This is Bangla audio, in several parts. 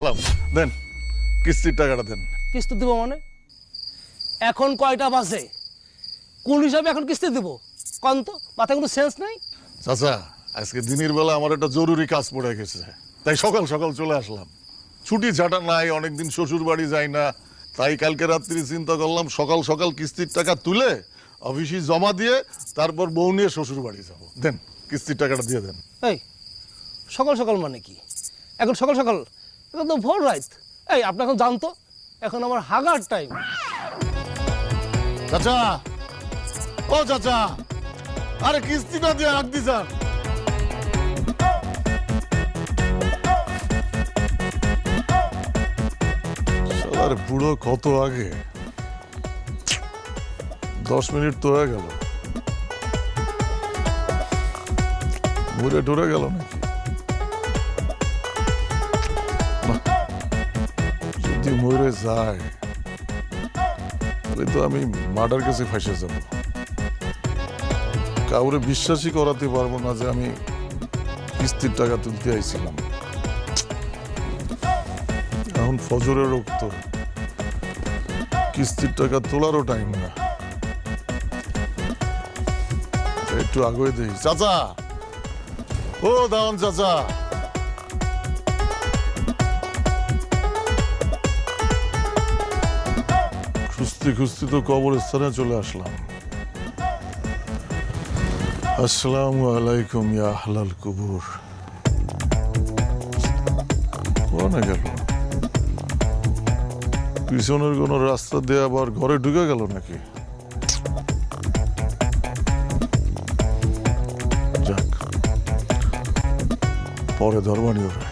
দেন কিস্তির টাকাটা দেন। কিস্তি দিব মানে? এখন কয়টা বাজে? কোন হিসাবে এখন কিস্তি দিব? কন তো, মাথায় কোনো সেন্স নাই? চাচা, আজকে দিনের বেলা আমার একটা জরুরি কাজ পড়ে গেছে, তাই সকাল সকাল চলে আসলাম। ছুটি ছাটা নাই, অনেকদিন শ্বশুর বাড়ি যাই না, তাই কালকে রাত্রি চিন্তা করলাম সকাল সকাল কিস্তির টাকা তুলে অফিসে জমা দিয়ে তারপর বউ নিয়ে শ্বশুর বাড়ি যাবো। দেন কিস্তির টাকাটা দিয়ে দেন। এই সকাল সকাল মানে কি? এখন সকাল সকাল? এখন তো ভোর রাত। এই আপনি এখন জানতো, এখন আমার হাগার টাইম। চাচা, ও চাচা, আরে কিস্তিটা দিয়ে রাখ দি স্যার। শালার বুড়ো কত আগে, 10 মিনিট তো হয়ে গেল, মরে টরে গেল নাকি? যদি মরে যায় তাহলে তো আমি মার্ডার কেসে ফাঁসে যাব। কাউরে বিশ্বাসই করাতে পারবো না যে আমি কিস্তির টাকা তুলতে আইছিলাম। এখন ফজরের রক্ত, কিস্তির টাকা তোলারও টাইম না। একটু আগে দেখি। চাচা, ও দাওয়ান চাচা, খুঁজতে খুঁজতে তো কবরস্থানে চলে আসলাম। আসসালামু আলাইকুম ইয়া আহলাল কুবুর। কোনে গেল? পিছনের কোন রাস্তা দিয়ে আবার ঘরে ঢুকে গেল নাকি? যাক, পরে ধরবানি হবে।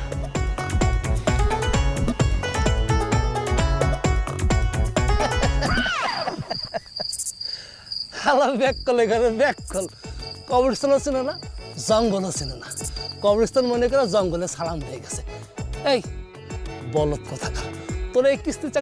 হালা ব্যাককল, এখানে ব্যাককল। কবরস্থান আছে না, জঙ্গল আছে না। কবরস্থান মনে করে জঙ্গলে সালাম হয়ে গেছে। এই বলত কথা, তোর এই কিস্তি